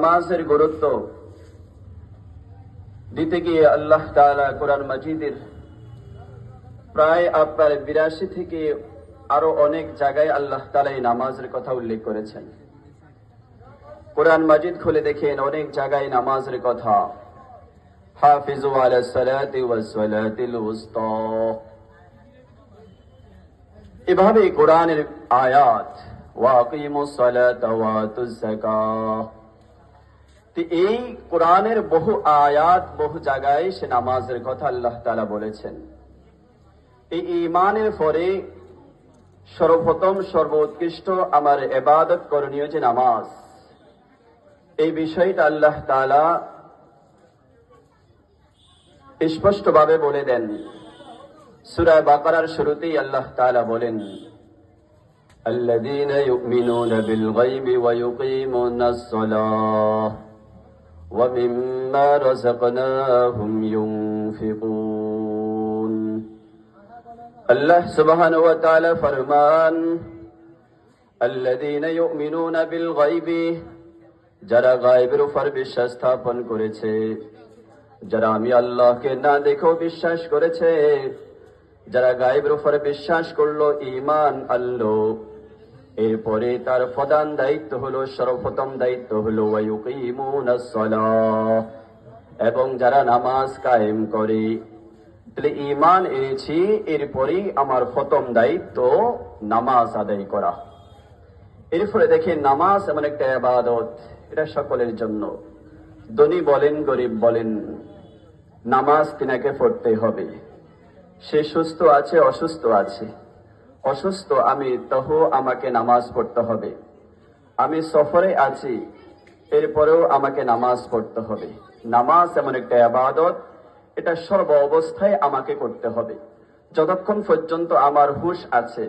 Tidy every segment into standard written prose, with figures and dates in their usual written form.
নামাজের গুরুত্ব দিতে গিয়ে আল্লাহ তাআলা কোরআন মাজিদের প্রায় আপনার 82 থেকে আরো অনেক জায়গায় আল্লাহ তাআলা এই নামাজের কথা উল্লেখ করেছেন। কোরআন মাজিদ খুলে দেখেন, অনেক জায়গায় নামাজের কথা, হাফিজু আলাস সালাতি ওয়াস সালাতিল উসতা। এভাবে কোরআনের আয়াত, ওয়া আকিমুস সালাতা ওয়া আতুজ যাকাত, এই কোরআনের বহু আয়াত, বহু জায়গায় সে নামাজের কথা আল্লাহ তাআলা বলেছেন। এই ঈমানের পরে সর্বপ্রথম সর্বোৎকৃষ্ট আমার ইবাদত করণীয় যে নামাজ, এই বিষয়টা আল্লাহ তাআলা স্পষ্টভাবে বলে দেন। সূরা বাকারার শুরুতেই আল্লাহ তাআলা বলেন, আল্লাযীনা ইউমিনুনা বিল গায়বি ওয়া ইউকিমুনাস সালাহ ওয়া মিম্মা রাযাকনাহুম ইউনফিকুন। আল্লাহ সুবহানাহু ওয়া তাআলা ফরমান, আল্লাযীনা ইউমিনুনা বিল গায়বি, যারা গায়বের উপর বিশ্বাস স্থাপন করেছে, যারা আমি আল্লাহকে না দেখেও বিশ্বাস করেছে, যারা গায়বের উপর বিশ্বাস করলো, ঈমান আনলো, এরপরে তার প্রধান দায়িত্ব হলো, সর্বপ্রথম দায়িত্ব হলো ওয়া ইউকিমুনাস সালাহ, এবং যারা নামাজ কায়েম করে। তাহলে ঈমান এনেছি, এরপরেই আমার প্রথম দায়িত্ব নামাজ আদায় করা। এরপরে দেখেন, নামাজ এমন একটা ইবাদত, এটা সকলের জন্য, ধনী বলেন গরিব বলেন, নামাজ তিনাকে পড়তে হবে। সে সুস্থ আছে অসুস্থ আছে, অসুস্থ আমি তহু আমাকে নামাজ পড়তে হবে। আমি সফরে আছি, এরপরেও আমাকে নামাজ পড়তে হবে। নামাজ এমন একটা ইবাদত, এটা সর্ব অবস্থায় আমাকে করতে হবে। যতক্ষণ পর্যন্ত আমার হুঁশ আছে,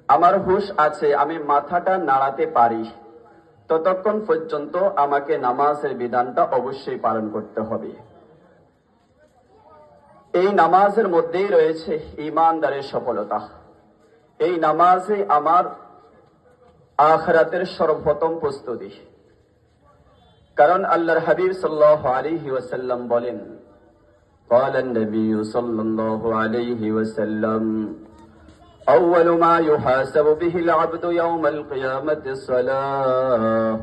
আমার হুঁশ আছে, আমি মাথাটা নাড়াতে পারি, ততক্ষণ পর্যন্ত আমাকে নামাজের বিধানটা অবশ্যই পালন করতে হবে। এই নামাজের মধ্যেই রয়েছে ঈমানদারের সফলতা। এই নামাজে আমার আখিরাতের সর্বপ্রথম প্রস্তুতি। কারণ আল্লাহর হাবিব সাল্লাল্লাহু আলাইহি ওয়াসাল্লাম বলেন, ক্বালান নবী সাল্লাল্লাহু আলাইহি ওয়াসাল্লাম, আউয়ালু মা ইউহাসাবু বিহিল আবদু ইয়াউমাল কিয়ামাতিস সালাহ।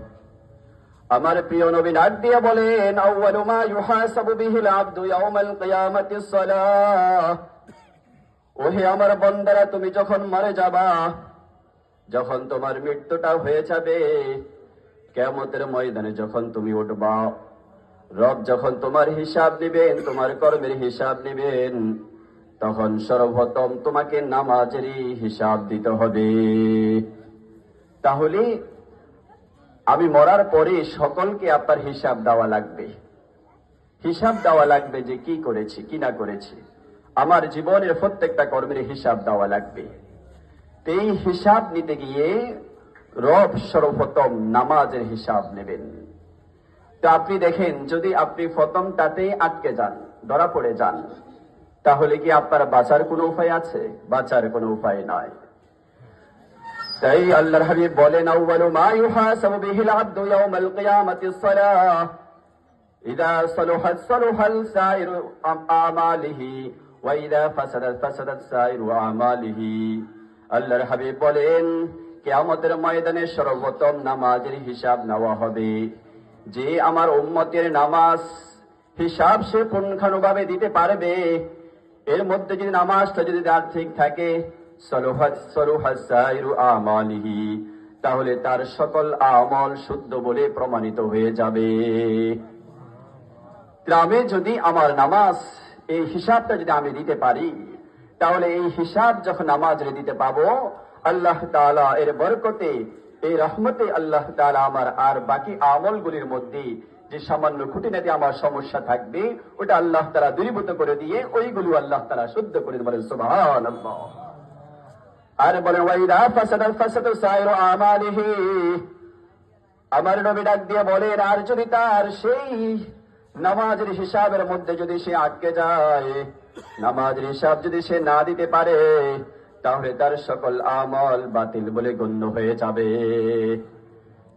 আমার প্রিয় নবী ডাক দিয়ে বলেন, আউয়ালু মা ইউহাসাবু বিহিল আবদু ইয়াউমাল কিয়ামাতিস সালাহ। ওহে আমার বান্দারা, তুমি যখন মরে যাবা, যখন তোমার মৃত্যুটা হয়ে যাবে, কিয়ামতের ময়দানে যখন তুমি উঠবা, রব যখন তোমার হিসাব নেবেন, তোমার কর্মের হিসাব নেবেন, তখন সর্বপ্রথম তোমাকে নামাজেরই হিসাব দিতে হবে। তাহলে আমি মরার পরে সকলকে আপনার হিসাব দেওয়া লাগবে, হিসাব দেওয়া লাগবে যে কি করেছি কি না করেছি। আমার জীবনের প্রত্যেকটা কর্মের হিসাব দেওয়া লাগবে। এই হিসাব নিতে গিয়ে রব সর্বপ্রথম নামাজের হিসাব নেবেন। তো আপনি দেখেন, যদি আপনি প্রথমটাতেই আটকে যান, ধরা পড়ে যান, তাহলে কি আপনার বাঁচার কোনো উপায় আছে? বাঁচার কোনো উপায় নাই। তাই আল্লাহর হাবিব বলেন, আউয়ালু মা ইউহাসাবু বিহিল আবদু ইয়াউমাল কিয়ামাতিস সালাহ, ইযা সালাহাত সালাহাল সাইরু আমালিহি ওয়া ইযা ফাসাদাত ফাসাদাত সাইরু আমালিহি। আল্লাহর হাবিব বলেন, কিয়ামতের ময়দানে সর্বপ্রথম নামাজের হিসাব নেওয়া হবে। যে আমার উম্মতের নামাজ হিসাব সে পুঙ্খানুভাবে দিতে পারবে, এর মধ্যে যদি নামাজটা যদি তার ঠিক থাকে, তাহলে তার সকল আমল শুদ্ধ বলে প্রমাণিত হয়ে যাবে। গ্রামে যদি আমার নামাজ এই হিসাবটা যদি আমি দিতে পারি, তাহলে এই হিসাব যখন নামাজে দিতে পাবো, আল্লাহ তাআলা এর বরকতে, এই রহমতে আল্লাহ তাআলা আমার আর বাকি আমলগুলির মধ্যে যে সামান্য খুঁটিনাটি আমার সমস্যা থাকবে, ওটা আল্লাহ তাআলা দূরীভূত করে দিয়ে ওইগুলো আল্লাহ তাআলা শুদ্ধ করে বলেন সুবহানাল্লাহ। আর বলেন, ওয়াইদা ফাসাদাল ফাসাদু সাইরু আমালিহি। আমার নবী ডাক দিয়ে বলেন, আর যদি তার সেই নামাজের হিসাবের মধ্যে যদি সে আটকে যায়, নামাজের হিসাব যদি সে না দিতে পারে, তাহলে তার সকল আমল বাতিল বলে গণ্য হয়ে যাবে।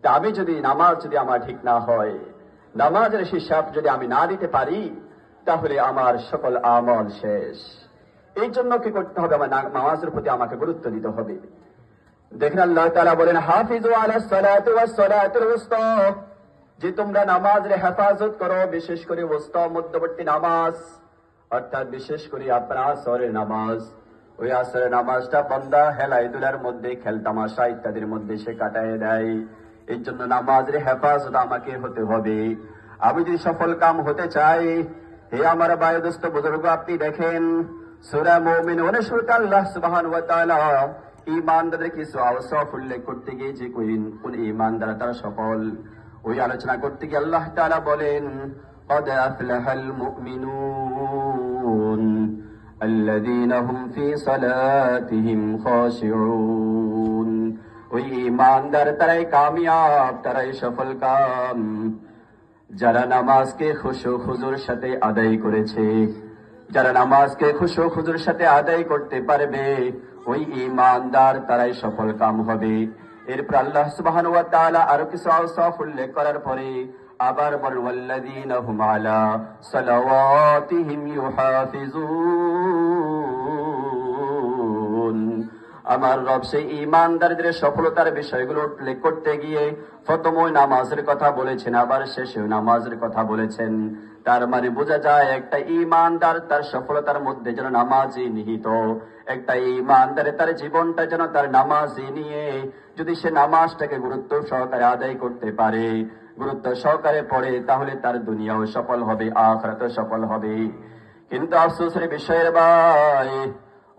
তা আমি যদি নামাজ যদি আমার ঠিক না হয়, নামাজের হিসাব যদি আমি না দিতে পারি, তাহলে আমার সকল আমল শেষ। এই জন্য কি করতে হবে? আমার নামাজের প্রতি আমাকে গুরুত্ব দিতে হবে। দেখেন আল্লাহ তাআলা বলেন, হাফিজু আলাস সালাতি ওয়াস সালাতুল উসতা, যে তোমরা নামাজের হেফাজত করো, বিশেষ করে ওসতা মধ্যবর্তী নামাজ, অর্থাৎ বিশেষ করে আপনার আসরের নামাজ। ওই আসরের নামাজটা বান্দা হেলাই দুলার মধ্যে, খেলতামাশা ইত্যাদির মধ্যে সে কাটায় দেয়। এই জন্য নামাজের হেফাজত আমাকে হতে হবে। আমি যদি সফল কাম হতে চাই, হে আমার বায়ুদস্ত বুজুর্গ, আপনি দেখেন সূরা মুমিনুন শুরুতে আল্লাহ সুবহানাহু ওয়া তাআলা ঈমানদারদের কিছু আওসাফ উল্লেখ করতে গিয়ে যে কোন ঈমানদার তারা সফল, ওই আলোচনা করতে গিয়ে আল্লাহ তাআলা বলেন, قد أفلح المؤمنون الذين هم في صلاتهم خاشعون। ওই ঈমানদার তারাই কামিয়াব, তারাই সফল কাম, যারা নামাজকে খুশু খুজুর সাথে আদায় করেছে। যারা নামাজকে খুশু খুজুর সাথে আদায় করতে পারবে, ওই ঈমানদার তারাই সফল কাম হবে। এরপর আল্লাহ সুবহানাহু ওয়া তাআলা আরো কিছু আওসাফ উল্লেখ করার পরে আবার বলেন, ওয়াল্লাযীনা হুম আলা সালাওয়াতিহিম ইউহাফিজুন। আমার রব সেই ঈমানদারদের সফলতার বিষয়গুলো উল্লেখ করতে গিয়ে প্রথমে নামাজের কথা বলেছেন, আবার শেষে নামাজের কথা বলেছেন। তার মানে বোঝা যায় একটা ঈমানদার তার সফলতার মধ্যে যেন নামাজই নিহিত। একটা ঈমানদার তার জীবনটা যেন তার নামাজই নিয়ে, যদি সে নামাজটাকে গুরুত্ব সহকারে আদায় করতে পারে, গুরুত্ব সহকারে পড়ে, তাহলে তার দুনিয়াও সফল হবে, আখিরাতও সফল হবে। কিন্তু আফসোসের বিষয়ের ভাই,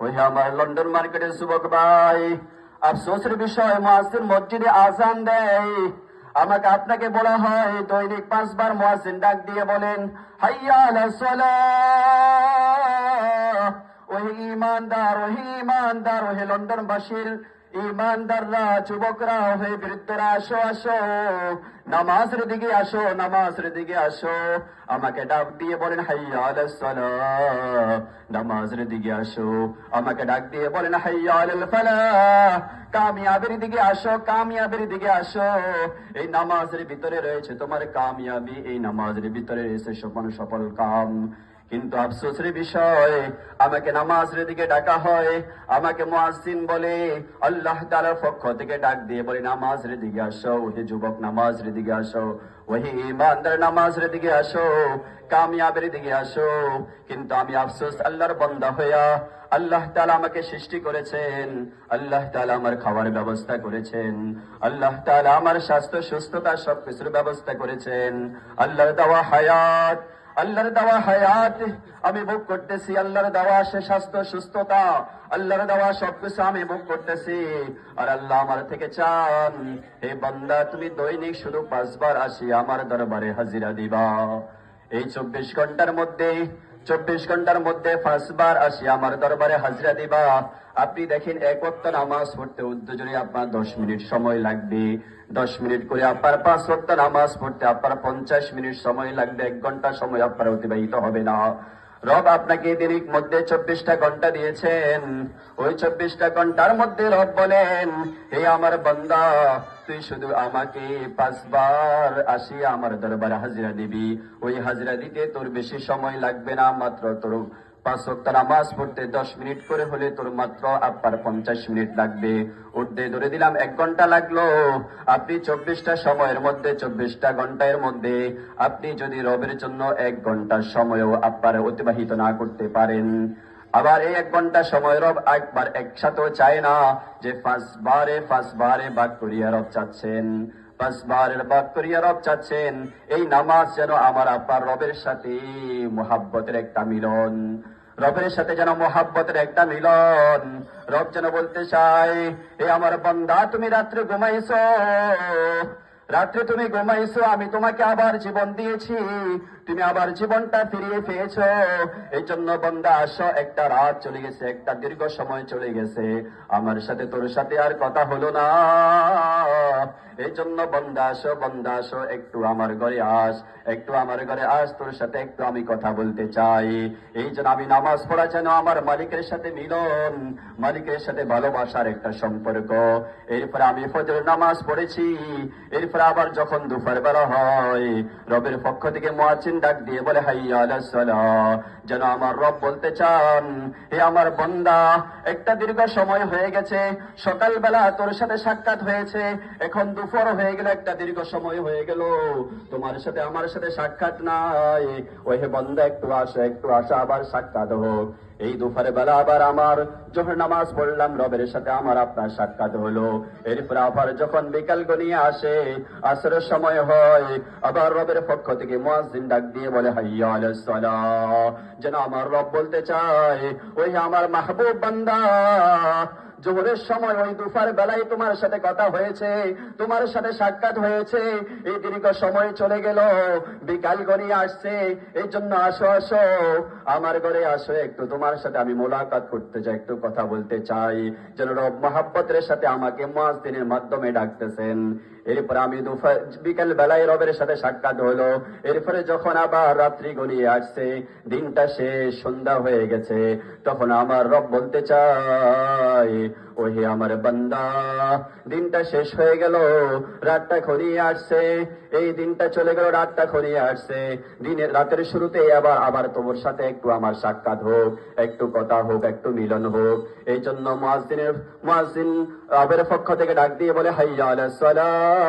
ওই আমার লন্ডন মার্কেটের যুবক ভাই, আফসোসের বিষয় মুয়াজ্জিন মসজিদে আযান দেয়, আমাকে আপনাকে বলা হয় দৈনিক 5 বার মুয়াজ্জিন ডাক দিয়ে বলেন, হাইয়া আলাস সালাহ। ওই ঈমানদার, ওই লন্ডনবাসীর ঈমানদাররা, যুবকরা, ওই বৃদ্ধরা, আসো আসো, নামাজের দিকে আসো, নামাজের দিকে আসো। আমাকে ডাক দিয়ে বলেন, হাইয়া আলাস সালাহ, নামাজের দিকে আসো। আমাকে ডাক দিয়ে বলেন, হাইয়া আলাল ফালাহ, কামিয়াবির দিকে আসো, কামিয়াবির দিকে আসো। এই নামাজের ভিতরে রয়েছে তোমার কামিয়াবি, এই নামাজের ভিতরে রয়েছে সফল কাম। কিন্তু আফসোসের বিষয়, আমাকে নামাজের দিকে ডাকা হয়, আমাকে মুয়াজ্জিন বলে, আল্লাহ তাআলার পক্ষ থেকে ডাক দিয়ে বলে, নামাজের দিকে আসো, ওহে যুবক নামাজের দিকে আসো, ওহে ঈমানদার নামাজের দিকে আসো, কামিয়াবের দিকে আসো। কিন্তু আমি আফসোস, আল্লাহর বান্দা হইয়া আল্লাহ তাআলা আমাকে সৃষ্টি করেছেন, আল্লাহ তাআলা আমার খাওয়ার ব্যবস্থা করেছেন, আল্লাহ তাআলা আমার স্বাস্থ্য সুস্থতা সবকিছুর ব্যবস্থা করেছেন। আল্লাহর দেওয়া হায়াত, আল্লাহর দেওয়া হায়াত আমি ভোগ করতেছি, আল্লাহর দেওয়া সে স্বাস্থ্য সুস্থতা, আল্লাহর দেওয়া সবকিছু আমি ভোগ করতেছি। আর আল্লাহ আমার থেকে চান, হে বান্দা তুমি দৈনিক শুধু 5 বার আসি আমার দরবারে হাজিরা দিবা। এই 24 ঘন্টার মধ্যে 5 বার আসি আমার দরবারে হাজিরা দিবা। আপনি দেখেন এক ওয়াক্ত নামাজ পড়তে উদ্যোজনে আপনার 10 মিনিট সময় লাগবে, 10 মিনিট করে আপনার 5 ওয়াক্ত নামাজ পড়তে আপনার 50 মিনিট সময় লাগবে, 1 ঘন্টা সময় আপনার অতিবাহিত হবে না। রব আপনাকে দিনের মধ্যে 24টা ঘন্টা দিয়েছেন, ওই 24টা ঘন্টার মধ্যে রব বলেন, হে আমার বান্দা তুই শুধু আমাকে 5 বার আসি আমার দরবারে হাজিরা দিবি। ওই হাজিরা দিতে তোর বেশি সময় লাগবে না, মাত্র তোর 5 ওয়াক্ত নামাজ পড়তে 10 মিনিট করে হলে তোর মাত্র আপনার 50 মিনিট লাগবে। উঠতে ধরে দিলাম 1 ঘন্টা লাগলো। আপনি 24টা সময়ের মধ্যে 24টা ঘন্টার মধ্যে আপনি যদি রবের জন্য 1 ঘন্টার সময়ও আপনার অতিবাহিত না করতে পারেন, আবার এই 1 ঘন্টা সময় রব একবার একসাথেও চায় না যে 5 বারে ভাগ করিয়া রব চাচ্ছেন, 5 বারের ভাগ করিয়া রব চাচ্ছেন। এই নামাজ যেন আমার আপনার রবের সাথে মুহাব্বতের একটা মিলন, রবের সাথে যেন মুহাব্বতের একটা মিলন। রব যেন বলতে চায়, হে আমার বান্দা তুমি রাত্রে ঘুমাইছো, রাত্রে তুমি ঘুমাইছো, আমি তোমাকে আবার জীবন দিয়েছি, তুমি আবার জীবনটা ফিরিয়ে পেয়েছো। এই জন্য বান্দা আসো, একটা রাত চলে গেছে, একটা দীর্ঘ সময় চলে গেছে, আমার সাথে তোর সাথে আর কথা হলো না। এই জন্য বান্দা আসো, একটু আমার ঘরে আস, একটু আমার ঘরে আস, তোর সাথে একটু আমি কথা বলতে চাই। এই জন্য আমি নামাজ পড়া যেন আমার মালিকের সাথে মিলন, মালিকের সাথে ভালোবাসার একটা সম্পর্ক। এরপরে আমি ফজরের নামাজ পড়েছি, এরপরে আবার যখন দুপুর বেলা হয়, রবের পক্ষ থেকে মুয়াজ্জিন ডাক দিয়ে বলে হাইয়া আলাস সালাহ, যেন আমার রব বলতে চান, হে আমার বান্দা, একটা দীর্ঘ সময় হয়ে গেছে, সকালবেলা তোর সাথে সাক্ষাৎ হয়েছে, এখন দুপুর হয়ে গেল, একটা দীর্ঘ সময় হয়ে গেল, তোমার সাথে আমার সাথে সাক্ষাৎ নাই। ওই হে বান্দা, একটু আসো, আবার সাক্ষাৎ হোক। এই দুপুরে বেলা আবার আমার জোহর নামাজ পড়লাম, রবের সাথে আমার আপনার সাক্ষাৎ হলো। এরপর আবার যখন বিকাল গনিয়ে আসে, আসরের সময় হয়, আবার রবের পক্ষ থেকে মুয়াজ্জিন ডাক দিয়ে বলে হাইয়া আলাস সালাহ, যেন আমার রব বলতে চায়, ওই আমার মাহবুব বান্দা, জোহরের সময় ওই দুপুর বেলায় তোমার সাথে কথা হয়েছে, তোমার সাথে সাক্ষাৎ হয়েছে, এই দীর্ঘ সময় চলে গেল, বিকাল গনিয়ে আসছে, এই জন্য আসো, আমার ঘরে আসো, একটু তোমার সাথে আমি মোলাকাত করতে চাই, একটু কথা বলতে চাই। যেন রব মহাব্বতের সাথে আমাকে মুয়াজ্জিনের মাধ্যমে ডাকতেছেন। এরপরে আমি বিকেল বেলায় রবের সাথে সাক্ষাৎ হলো। এরপরে যখন আবার রাত্রি গনিয়ে আসছে, দিনটা শেষ, সন্ধ্যা হয়ে গেছে, তখন আমার রব বলতে চাই, ওহে আমার বান্দা, দিনটা শেষ হয়ে গেল, রাতটা ঘনিয়ে আসছে, এই দিনটা চলে গেল, রাতটা ঘনিয়ে আসছে, রাতের শুরুতে আবার তোমার সাথে একটু আমার সাক্ষাৎ হোক, একটু কথা হোক, একটু মিলন হোক। এই জন্য মুয়াজ্জিন রবের পক্ষ থেকে ডাক দিয়ে বলে হাইয়া আলাস সালাহ,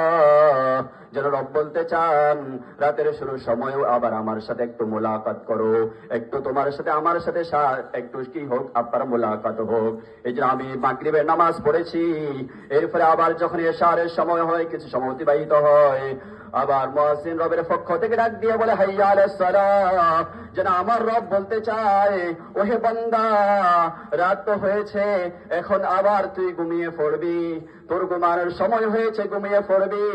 যেন রব বলতে চান, রাতের শুরুর সময়ও আবার আমার সাথে একটু মোলাকাত করো, একটু তোমার সাথে আমার সাথে একটু কি হোক, আপনার মোলাকাত হোক। এই জন্য আমি মাগরিবের নামাজ পড়েছি, এরপরে আবার যখন এশারের সময় হয়, কিছু সময় অতিবাহিত হয়, আবার মুয়াজ্জিন রবের পক্ষ থেকে ডাক দিয়ে বলে হাইয়া আলাস সালাহ, যেন আমার রব বলতে চায়, ওহে বান্দা, রাত তো হয়েছে, এখন আবার তুই ঘুমিয়ে পড়বি, তোর ঘুমানোর সময় হয়েছে, ঘুমিয়ে পড়বি।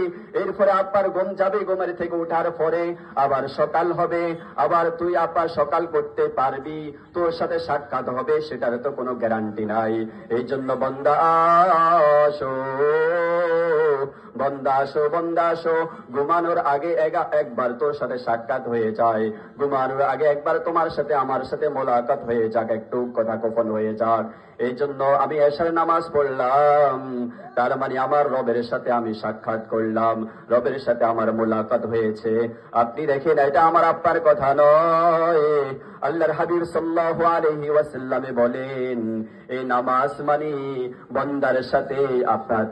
এরপরে আব্বার ঘুম যাবে, ঘুমের থেকে উঠার পরে আবার সকাল হবে, আবার তুই আব্বা সকাল করতে পারবি, তোর সাথে সাক্ষাৎ হবে, সেটার তো কোনো গ্যারান্টি নাই। এই জন্য বান্দা আসো, বান্দা আসো, ঘুমানোর আগে একবার তোর সাথে সাক্ষাৎ হয়ে যায়, ঘুমানোর আগে একবার তোমার সাথে আমার সাথে মোলাকাত হয়ে যাক, একটু কথা গোপন হয়ে যাক। এই জন্য আমি এশার নামাজ পড়লাম, তার মানে আমার রবের সাথে আমি সাক্ষাৎ করলাম, রবের সাথে আমার মোলাকাত হয়েছে। আপনি দেখেন, এটা আমার আপনার কথা নয়, আল্লাহর হাবিব সাল্লাল্লাহু আলাইহি ওয়াসাল্লামে বলেন, এই নামাজ মানে বান্দার সাথে আপনার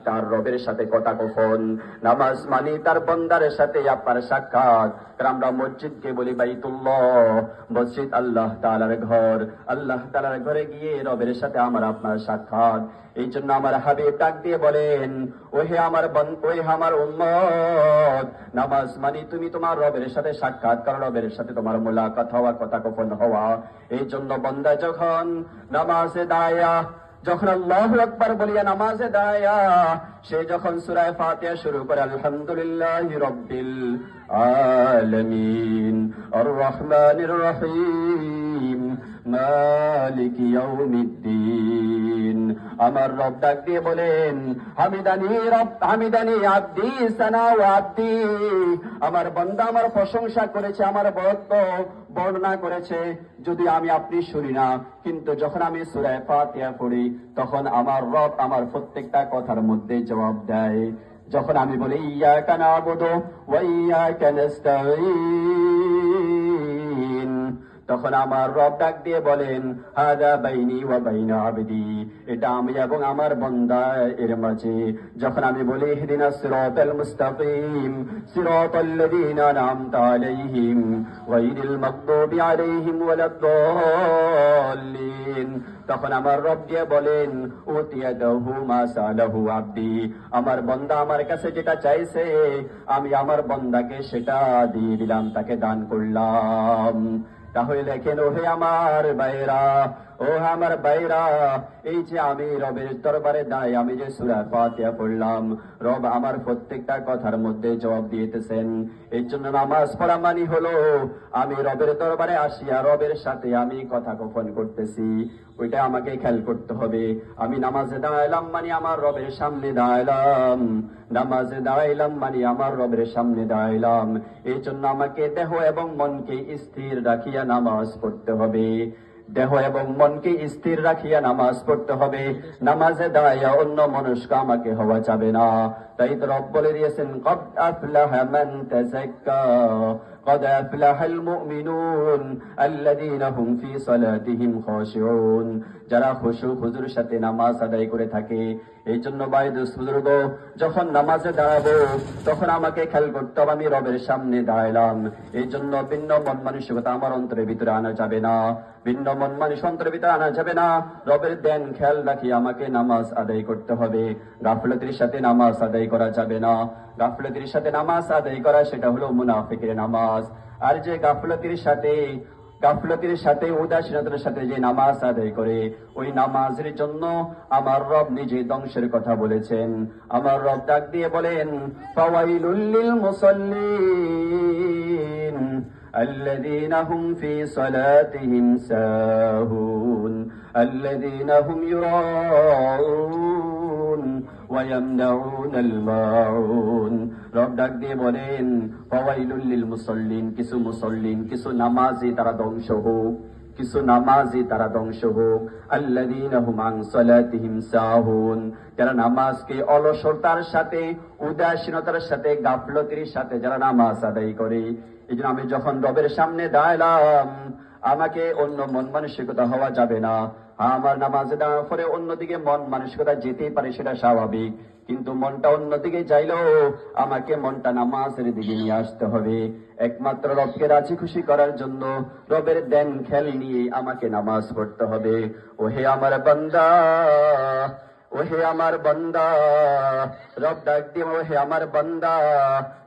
তার রবের সাথে কথা কখন, নামাজ মানে তার বান্দার সাথে আপনার সাক্ষাৎ। আমরা মসজিদকে বলি বাইতুল্লাহ, মসজিদ আল্লাহ তাআলার ঘর, আল্লাহ তাআলার ঘরে গিয়ে রবের সাথে আমার আপনার সাক্ষাৎ। এই জন্য আমার হাবিব ডাক দিয়ে বলেন, ওহে আমার উম্মত, নামাজ মানে তুমি তোমার রবের সাথে সাক্ষাৎ করো, রবের সাথে তোমার মোলাকাত হওয়া, কথা গোপন হওয়া। এই জন্য বান্দা যখন নামাজে দাঁড়ায়া, যখন আল্লাহু আকবার বলিয়া নামাজে দাঁড়ায়া, সে যখন সূরা ফাতিহা শুরু করে, আলহামদুলিল্লাহি রাব্বিল আলামিন আর রহমানির রহিম মালিকি ইয়াউমিদ্দিন, আমার রব ডাক দিয়ে বলেন, হামিদানি আব্দি সানাউ আব্দি, আমার বান্দা আমার প্রশংসা করেছে, আমার বর্ণনা করেছে, যদি আমি আপনি শুনি না, কিন্তু যখন আমি সূরা ফাতিহা পড়ি, তখন আমার রব আমার প্রত্যেকটা কথার মধ্যে জবাব দেয়। যখন আমি বলি ইয়াকা না'বুদু ওয়া ইয়াকা নাস্তাঈন, তখন আমার রব ডাক দিয়ে বলেন, হাযা বাইনি ওয়া বাইনা আবদি, এটা আমি এবং আমার বান্দা এর মাঝে। যখন আমি বলি ইহদিনাস সিরাতাল মুস্তাকিম সিরাতাল্লাযীনা আন'আমতা আলাইহিম গায়রিল মাগদুবি আলাইহিম ওয়ালাদ-দাল্লিন, তখন আমার রব দিয়ে বলেন, উতিয়াদাহু মা সালাহু আব্দি, আমার বান্দা আমার কাছে যেটা চাইছে, আমি আমার বান্দাকে সেটা দিয়ে দিলাম, তাকে দান করলাম। তাহলে লেখেন, ওহে আমার ভাইরা, ও আমার ভাইরা, এই যে আমি রবের দরবারে দাঁড়াই, আমি যে সূরা ফাতিহা পড়লাম, রব আমার প্রত্যেকটা কথার মধ্যে জবাব দিতেছেন। এই জন্য নামাজ পড়া মানি হলো আমি রবের দরবারে আসিয়া রবের সাথে আমি কথা গোপন করতেছি, ওইটা আমাকে খেয়াল করতে হবে। আমি নামাজে দাঁড়াইলাম মানে আমার রবের সামনে দাঁড়াইলাম, নামাজে দাঁড়াইলাম মানে আমার রবের সামনে দাঁড়াইলাম। এই জন্য আমাকে দেহ এবং মনকে স্থির রাখিয়া নামাজ পড়তে হবে, দেহ এবং মনকে স্থির রাখিয়া নামাজ পড়তে হবে। নামাজে দাঁড়াইয়া অন্য মনস্ক আমাকে হওয়া যাবে না। তাই তো রব বলে দিয়েছেন, কদ আফলাহা মান তাযাক্কা কদ আফলাহাল মুমিনুন আল্লাযীনা হুম ফি সালাতিহিম খাশিউন। যারা খুশু হুজুর সাথে নামাজ আদায় করে থাকে। এই জন্য ভাই দোস্ত বুজুর্গ, যখন নামাজে দাঁড়াবো তখন আমাকে খেয়াল করতে হবে আমি রবের সামনে দাঁড়াইলাম। এই জন্য ভিন্ন মন মানসিকতা আমার অন্তরের ভিতরে আনা যাবে না, ভিন্ন মন মানস অন্তরের ভিতরে আনা যাবে না। রবের দেন খেয়াল রাখি আমাকে নামাজ আদায় করতে হবে। গাফলতির সাথে নামাজ আদায় করা যাবে না। গাফলতির সাথে নামাজ আদায় করা সেটা হলো মুনাফিকের নামাজ। আর যে গাফলতির সাথে উদাসীনতার সাথে যে নামাজ আদায় করে, ওই নামাজের জন্য আমার রব নিজে ধ্বংসের কথা বলেছেন। আমার রব ডাক দিয়ে বলেন, ফাওয়াইলুল লিল মুসাল্লিন الذين هم في صلاتهم ساهون الذين هم يراءون ويمنعون الماعون। রব ডাক দিয়ে বলেন, ফাওয়াইলুল লিল মুসাল্লিন, কিছু মুসল্লিন, কিছু নামাজি তারা ধ্বংস হোক, কিছু নামাজি তারা ধ্বংস হোক। আল্লাযীনা হুম আন সালাতিহিম সাহুন, যারা নামাজকে অলসতার সাথে, উদাসীনতার সাথে, গাফলতির সাথে যারা নামাজ আদায় করে। এই জন্য আমি যখন রবের সামনে দাঁড়ালাম আমাকে অন্য মন মানসিকতা হওয়া যাবে না। আমার নামাজে দাঁড়ানোর পরে অন্যদিকে মন মানসিকতা যেতেই পারে, সেটা স্বাভাবিক, কিন্তু মনটা অন্যদিকে চাইলেও আমাকে মনটা নামাজের দিকে নিয়ে আসতে হবে। একমাত্র রবকে রাজি খুশি করার জন্য রবের দেন খেয়াল নিয়ে আমাকে নামাজ পড়তে হবে। ওহে আমার বান্দা, ওহে আমার বান্দা, রব ডাক দিয়ে, ওহে আমার বান্দা,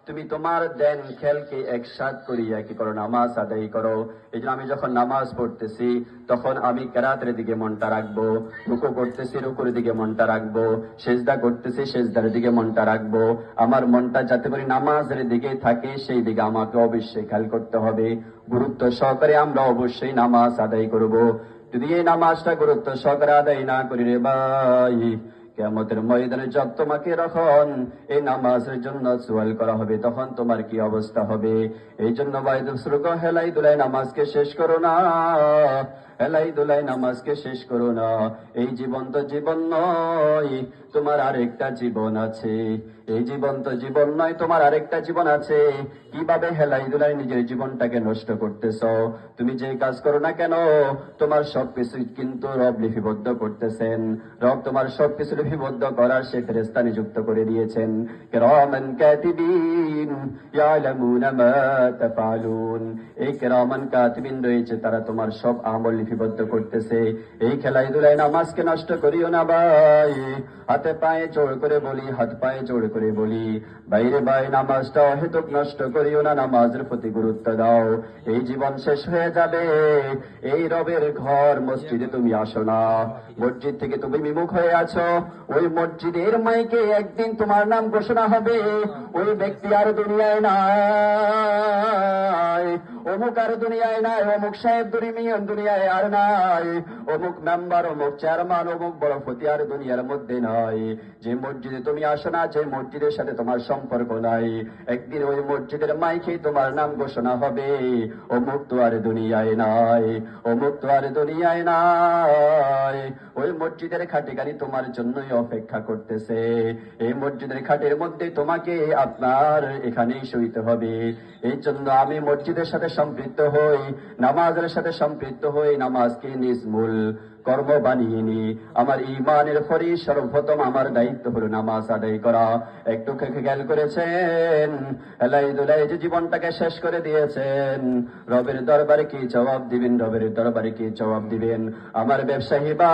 তুমি তোমার দেন খেয়ালকে একসাথ করিয়া কি করো, নামাজ আদায় করো। এই জন্য আমি যখন নামাজ পড়তেছি তখন আমি কেরাতের দিকে মনটা রাখবো, রুকু করতেছি রুকুর দিকে মনটা রাখবো, সেজদা করতেছি সেজদার দিকে মনটা রাখবো। আমার মনটা যাতে করে নামাজের দিকে থাকে সেই দিকে আমাকে অবশ্যই খেয়াল করতে হবে। গুরুত্ব সহকারে আমরা অবশ্যই নামাজ আদায় করব। যদি এই নামাজটা গুরুত্ব সহকারে আদায় না করি রে ভাই, কিয়ামতের ময়দানে যখন তোমাকে যখন এই নামাজের জন্য সওয়াল করা হবে তখন তোমার কি অবস্থা হবে। এই জন্য ভাই দোস্ত, হেলাই দুলাই নামাজকে শেষ করো না, হেলাই দুলাই নামাজকে শেষ করো না। এই জীবন তো জীবন নয়, তোমার আরেকটা জীবন আছে। এই জীবন তো জীবন নয়, তোমার আরেকটা জীবন আছে। কিভাবে হেলাই দুলাই নিজের জীবনটাকে নষ্ট করতেছ? তুমি যে কাজ করো না কেন তোমার সবকিছু কিন্তু রব লিপিবদ্ধ করতেছেন। রব তোমার সবকিছু লিপিবদ্ধ করার সে ফেরেশতা নিযুক্ত করে দিয়েছেন। কিরামান কাতিবিন ইয়ালামুনা মা তাফআলুন, এই কিরামান কাতিবিন রয়েছে, তারা তোমার সব আমল লিপিবদ্ধ করতেছে। এই খেলাই দুলাই নামাজকে নষ্ট করিও না ভাই। হাতে পায়ে জোর করে বলি, হাত পায়ে জোর করে বলি, বাইরে ভাই নামাজটা অহেতুক নষ্ট করিও না, নামাজের প্রতি গুরুত্ব দাও। এই জীবন শেষ হয়ে যাবে, এই রবের ঘর মসজিদে তুমি আসো না, মসজিদ থেকে তুমি বিমুখ হয়ে আছো। ওই মসজিদের মাইকে একদিন তোমার নাম ঘোষণা হবে, ওই ব্যক্তি আর দুনিয়ায় নাই, অমুক আর দুনিয়ায় নাই, অমুক সাহেব দুনিয়ায় আর নাই, অমুক মেম্বার, অমুক চেয়ারম্যান, অমুক বড় ফতি আর দুনিয়ার মধ্যে নাই। যে মসজিদে তুমি আসো না, যে মসজিদের সাথে তোমার সম্পর্ক নাই, একদিন ওই মসজিদের মাইকে তোমার নাম ঘোষণা হবে, অমুক তো আর দুনিয়ায় নাই, অমুক তো আর দুনিয়ায় নাই। ওই মসজিদের খাটিকানি তোমার জন্যই অপেক্ষা করতেছে। এই মসজিদের খাটের মধ্যে তোমাকে আপনার এখানেই শুইতে হবে। এই জন্য আমি মসজিদের সাথে সম্পৃক্ত হই, নামাজের সাথে সম্পৃক্ত হই, নামাজকে নিজ মূল কর্ম বানিয়ে নি। আমার ঈমানের পরই সর্বপ্রথম আমার দায়িত্ব হলো নামাজ আদায় করা। একটু খেয়াল করেছেন, হেলাই দুলাই যে জীবনটাকে শেষ করে দিয়েছেন, রবের দরবারে কি জবাব দিবেন? রবের দরবারে কি জবাব দিবেন? আমার ব্যবসায়ী বা